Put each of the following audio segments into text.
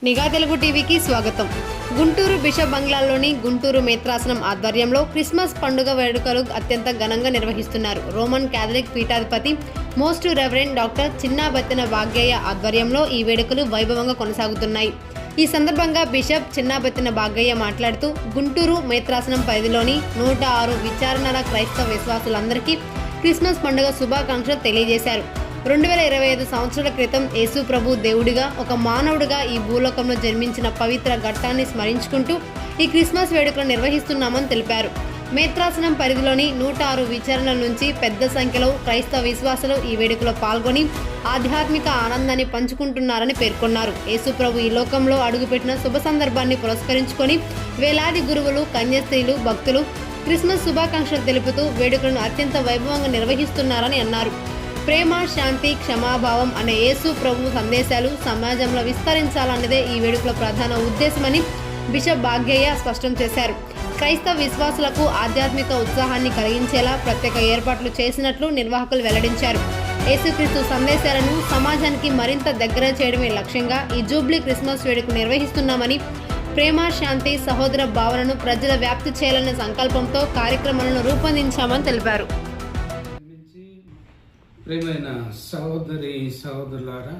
నిఘా తెలుగు టీవీకి స్వాగతం. గుంటూరు బిషప్ బంగ్లాలోని గుంటూరు మేత్రాసనం ఆధ్వర్యంలో క్రిస్మస్ పండుగ వేడుకలు అత్యంత ఘనంగా నిర్వహిస్తున్నారు. రోమన్ క్యాథలిక్ పీఠాధిపతి most reverend doctor Chinnabattina Bhagyaiah ఆధ్వర్యంలో ఈ వేడుకలు వైభవంగా కొనసాగుతున్నాయి. ఈ సందర్భంగా బిషప్ చిన్నాబత్తిన భాగ్యయ్య మాట్లాడుతూ గుంటూరు మేత్రాసనం పరిధిలోని 106 విచారణల క్రైస్తవ విశ్వాసులందరికీ క్రిస్మస్ పండుగ శుభాకాంక్షలు తెలియజేశారు. 2025 సంవత్సరాల క్రితం యేసు ప్రభు దేవుడిగా ఒక మానవుడిగా ఈ భూలోకంలో జన్మించిన పవిత్ర ఘట్టాన్ని స్మరించుకుంటూ ఈ క్రిస్మస్ వేడుకలు నిర్వహిస్తున్నామని తెలిపారు. మేత్రాసనం పరిధిలోని 106 విచారణల నుంచి పెద్ద సంఖ్యలో క్రైస్తవ విశ్వాసులు ఈ వేడుకలో పాల్గొని ఆధ్యాత్మిక ఆనందాన్ని పంచుకుంటున్నారని పేర్కొన్నారు. యేసు ప్రభు ఈ లోకంలో అడుగుపెట్టిన శుభ సందర్భాన్ని పురస్కరించుకొని వేలాది గురువులు, కన్యాస్త్రీలు, భక్తులు క్రిస్మస్ శుభాకాంక్షలు తెలుపుతూ వేడుకలను అత్యంత వైభవంగా నిర్వహిస్తున్నారని అన్నారు. ప్రేమ, శాంతి, క్షమాభావం అనే యేసు ప్రభు సందేశాలు సమాజంలో విస్తరించాలన్నదే ఈ వేడుకల ప్రధాన ఉద్దేశమని బిషప్ భాగ్యయ్య స్పష్టం చేశారు. క్రైస్తవ విశ్వాసులకు ఆధ్యాత్మిక ఉత్సాహాన్ని కలిగించేలా ప్రత్యేక ఏర్పాట్లు చేసినట్లు నిర్వాహకులు వెల్లడించారు. యేసుక్రీస్తు సందేశాలను సమాజానికి మరింత దగ్గర చేయడమే లక్ష్యంగా ఈ జూబ్లీ క్రిస్మస్ వేడుక నిర్వహిస్తున్నామని, ప్రేమ, శాంతి, సహోదర భావనను ప్రజల వ్యాప్తి చేయాలనే సంకల్పంతో కార్యక్రమాలను రూపొందించామని తెలిపారు. ప్రియమైన సహోదరి సహోదరులారా,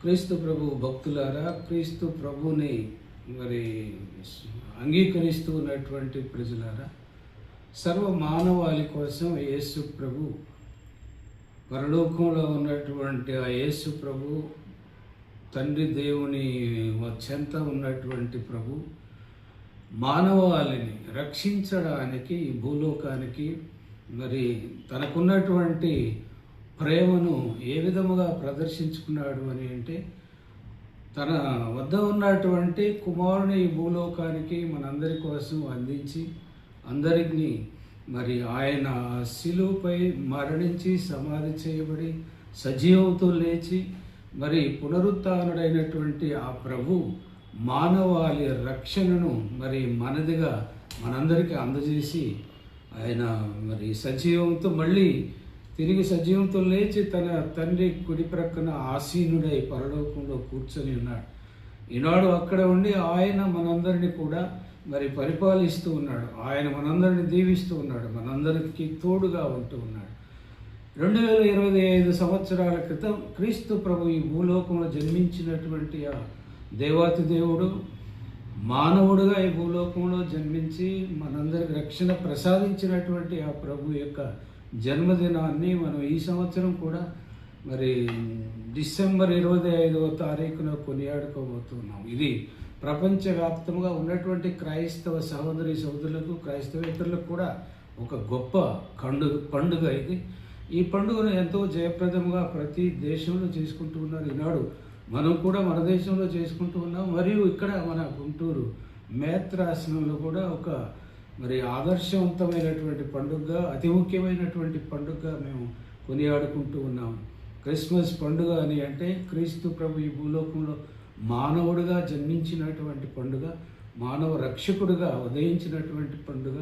క్రీస్తు ప్రభు భక్తులారా, క్రీస్తు ప్రభుని అంగీకరిస్తూ ఉన్నటువంటి ప్రజలారా, సర్వ మానవాళి కోసం యేసు ప్రభు పరలోకంలో ఉన్నటువంటి ఆ యేసు ప్రభు తండ్రి దేవుని చెంత ఉన్నటువంటి ప్రభు మానవాళిని రక్షించడానికి ఈ భూలోకానికి తనకున్నటువంటి ప్రేమను ఏ విధముగా ప్రదర్శించుకున్నాడు అని అంటే, తన వద్ద ఉన్నటువంటి కుమారుని ఈ భూలోకానికి మనందరి కోసం అందించి అందరినీ ఆయన శిలువపై మరణించి సమాధి చేయబడి సజీవంతో లేచి పునరుత్థానుడైనటువంటి ఆ ప్రభు మానవాళి రక్షణను మనదిగా మనందరికీ అందజేసి ఆయన సజీవంతో మళ్ళీ తిరిగి సజీవంతో లేచి తన తండ్రి కుడి ప్రక్కన ఆసీనుడై పరలోకంలో కూర్చొని ఉన్నాడు. ఈనాడు అక్కడ ఉండి ఆయన మనందరినీ కూడా పరిపాలిస్తూ ఉన్నాడు. ఆయన మనందరినీ దీవిస్తూ ఉన్నాడు, మనందరికీ తోడుగా ఉంటూ ఉన్నాడు. 2025 సంవత్సరాల క్రితం క్రీస్తు ప్రభు ఈ భూలోకంలో జన్మించినటువంటి ఆ దేవాతి దేవుడు మానవుడుగా ఈ భూలోకంలో జన్మించి మనందరికి రక్షణ ప్రసాదించినటువంటి ఆ ప్రభు యొక్క జన్మదినాన్ని మనం ఈ సంవత్సరం కూడా డిసెంబర్ 25వ తారీఖున కొనియాడుకోబోతున్నాం. ఇది ప్రపంచవ్యాప్తంగా ఉన్నటువంటి క్రైస్తవ సహోదరి సహోదరులకు, క్రైస్తవేతరులకు కూడా ఒక గొప్ప పండుగ ఇది. ఈ పండుగను ఎంతో జయప్రదంగా ప్రతి దేశంలో చేసుకుంటూ ఉన్నారు. ఈనాడు మనం కూడా మన దేశంలో చేసుకుంటూ ఉన్నాం. మరియు ఇక్కడ మన గుంటూరు మేత్రాసనంలో కూడా ఒక ఆదర్శవంతమైనటువంటి పండుగ, అతి ముఖ్యమైనటువంటి పండుగ మేము కొనియాడుకుంటూ ఉన్నాం. క్రిస్మస్ పండుగ అని అంటే క్రీస్తు ప్రభు ఈ భూలోకంలో మానవుడిగా జన్మించినటువంటి పండుగ, మానవ రక్షకుడుగా ఉదయించినటువంటి పండుగ.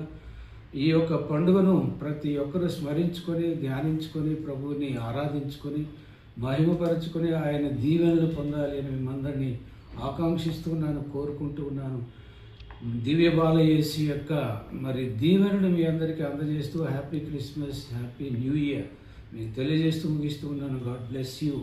ఈ యొక్క పండుగను ప్రతి ఒక్కరూ స్మరించుకొని, ధ్యానించుకొని, ప్రభువుని ఆరాధించుకొని, మహిమపరచుకొని ఆయన దీవెనలు పొందాలి అని మిమ్మల్ని ఆకాంక్షిస్తున్నాను, కోరుకుంటూ ఉన్నాను. దివ్య బాలయేసు యొక్క దీవెనలు మీ అందరికీ అందజేస్తూ happy Christmas, happy new year మీకు తెలియజేస్తూ ముగిస్తూ ఉన్నాను. God bless you.